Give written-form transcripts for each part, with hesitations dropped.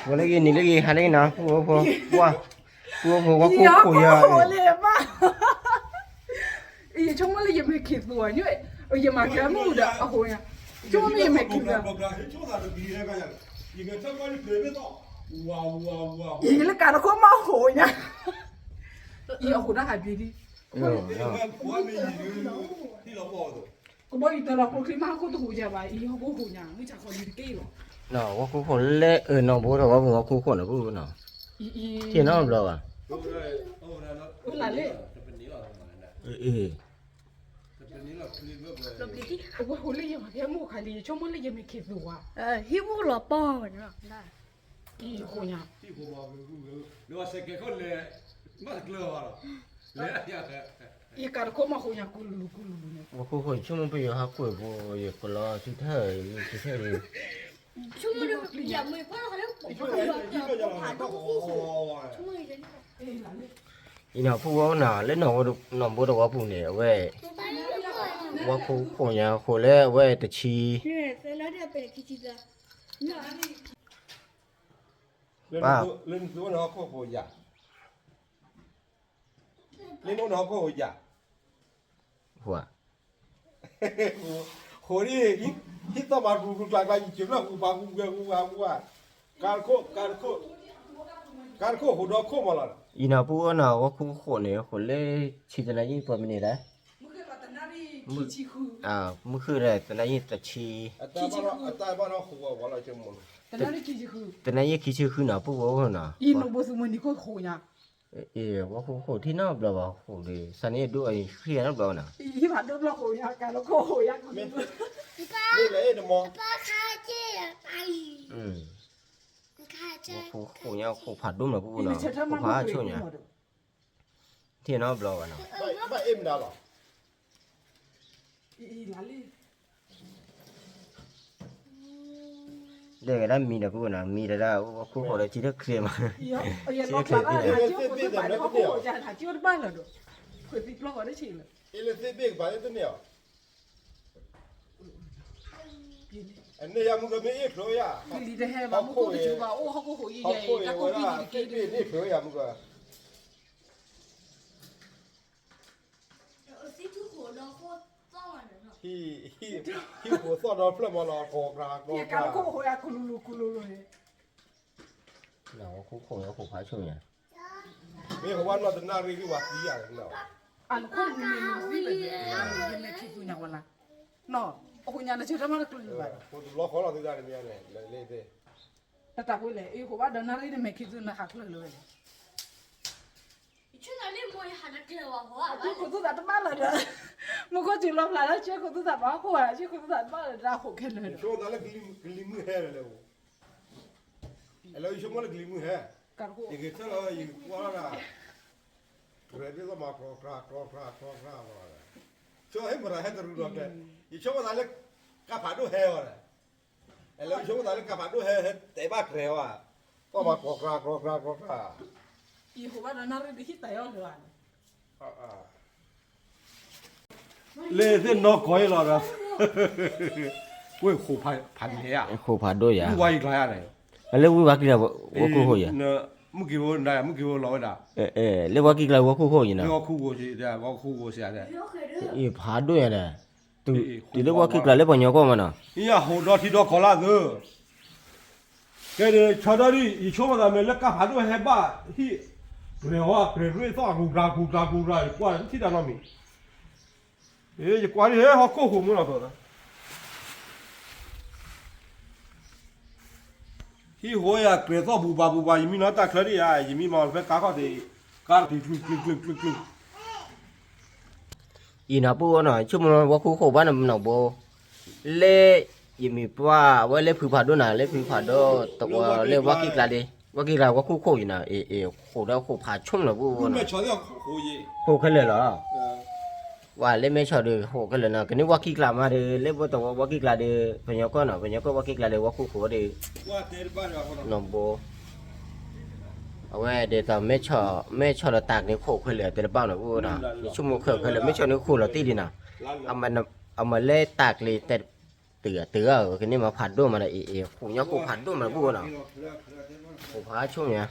我那个你那个还那个呢？我苦呀。咦，怎么了也没看到因为也没看到的，啊好呀，怎么也没看到？咦，那干了可蛮好呀。咦，好的还别的。我บอกอีตัวเราคนที่มาคนตัวหูจะไปอีเขาก็หูยังไม่จากคนดีกี่หรอ那我苦苦嘞，那不是我苦了不呢？天哪不知道啊？来嘞，我后来也没看木看的，怎么了也没看到啊？希望老帮我呢，咦，好呀。一干可嘛好像咕噜噜咕噜噜呢。我苦怎么不有还贵不也不了？就太的。怎么的也没办法，我爬到户，怎么人？伊那不我拿嘞，那不得我不呢喂，我苦呀苦嘞喂得起。在哪里被踢的？爸。lên xuống nó có hồi giả lên nó có hồi giả 我。hồi đi hít tao mà cũng lại chiếm là cũng bà can khô hồi đó khô mà là 伊那不我拿我苦呢，苦嘞吃的那一包没得。啊，没去嘞，แต่那一得吃。tại bao nó khô vào lại chừng một แต่นั่นนี่กี่คือ แต่那一起吃去哪不我呢？ อีนบ่สมันนี่ก็โหยะ 我苦ที่น่า不了吧？苦的，三年多哎，去哪不了呢？ อีผ่านเดิมละโหยะกันแล้วก็โหยะกัน นี่เลยเดี๋ยวมอง 爸看见阿姨，你看这。我苦呀苦怕多了不 อี 呢？ นี่เชิด 苦 มัน 怕 ก็ 秋呢？ที่น่า不了呢？ ไม่เอ็มได้หรอ อีหลานเลย 这个咱米的不呢？米的啦，我苦好了，记得吃嘛。 อีอย่าลอกหลานอ่ะเจ้าคนที่ไปเขาโหยะหาเจ้าบ้านแล้วด้วยคนที่ลอกได้ชิงเลย เอเลเซเบกบ้านตัวเนี่ยอันนี้ยังมึงก็ไม่เอ็กเลยอ่ะ กิลีได้แฮ่มามุกก็จะว่าโอ้เขาก็โหยใหญ่แล้วก็มีดีกี่ด้วย นี่เผยอ่ะมึงก็ ที่หัวซ่อนเราเพื่อมารอโกกราก อีกันแล้วก็โหยะกุลูเลย 那我苦要苦怕秋呢？ มีหัววันเราจะน่ารีวิวว่าดีอย่างเนาะ อันคนมีมีเลยยังไม่คิดอยู่วันละเนาะโอ้ยยังเชื่อมันก็เลย คนรอของเราได้เนี่ยเลยเด้ แต่ตาพูดเลยไอ้หัวว่าเดินอะไรเนี่ยไม่คิดอยู่นะหักเลย 去哪里摸一下那个娃娃？ ชื่อคุณตุ๊ดตาบ้านเลยเด้อมึงก็จีรอบหลายชื่อคุณตุ๊ดตาบ้านกูอ่ะชื่อคุณตุ๊ดตาบ้านเลยราหูแค่เลย ช่วงนั้นกลิมแห่เลยแล้วช่วงนั้นกลิมแห่ กันกู อีกเท่าไหร่อีกว่าละเรื่องนี้ก็มาโกกรากช่วงให้มันให้ตรู้ด้วยอีช่วงนั้นก็ผ่านด้วยแห่เลยแล้วช่วงนั้นก็ผ่านด้วยแห่แต่บ้าเกลียวอ่ะก็มาโกกราก อีหัวว่าเดินอะไรดีที่แต่ยอดเลย เล่เส้นนกก้อยหรอครับเว้ยขู่พันเฮีย 苦怕多呀。 มึงว่าอีกไรอะไร 那我话给了我苦好呀。 เนอะมึงกี่วันได้มึงกี่วันร้อยได้ 那我给了我苦好呢 นี่。ก็คู่กูสิเดี๋ยวก็คู่กูสิอะไร 怕多呀嘞。都，这我给了那帮鸟干嘛呢？ นี่อ่ะหัวดอที่ดอขอลาเด้อแกเดี๋ยวชาวดอนี่อีช่วงนั้นมันเล็กกับผ่านด้วยแฮบ้าที่เรียกว่าเรื่องต่อกูกรากว่าที่ด้านนั้นมีจะกว่านี่เขาโกหกมึงเหรอตัวนั้นที่หัวยาเกลียดต่อบูบายังมีน้าตาคลาดีอ่ะยังมีมาเป็นการเขาดีการที่กลึก伊那不呢，就么我苦好办那么那不，嘞也没把我嘞陪爬多呢，嘞陪爬多，但我嘞我给了的，我给了我苦好呢，好了好爬冲了不 คุณ 呢 ไม่，ชอบที่หัวยี่ 好开了了，哇嘞没晓得好开了呢，肯定我给了嘛的，嘞不但我给了的，朋友讲呢，朋友讲我给了的我苦好的， ว่าเตะบ้านเราคนนั้น 那不。เอาไว้เดี๋ยวตอนไม่ชอบเราตากในโคกเคยเหลือแต่ละบ้านหรอกพูดนะชั่วโมงเคยเหลือไม่ชอบในโคกเราตีดีนะเอามาเล่ตากเลยแต่ ตือcái này mà phạt đôi mà lại phụ nhau phụ phạt đôi mà bố nào phụ phá chung nhá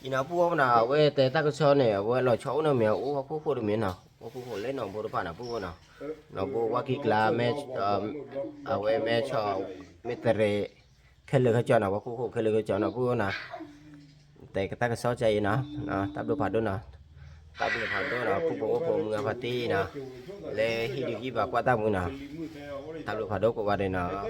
đi nào bố nào về tới ta cái số này về lò cháu nào mèo u khu khu được miếng nào khu khu lên nào bố được phạt nào bố nào nào bố qua kí là mẹ về mẹ cho mẹ tề khi lừa cái chó nào khu khu khi lừa cái chó nào bố nào tới ta cái số chạy nào ta được phạt đôi nào ta được phạt đôi nào phụ bố người phạt tí nào lê khi được gì vào qua ta bố nào ta được phạt đôi của bà đây nào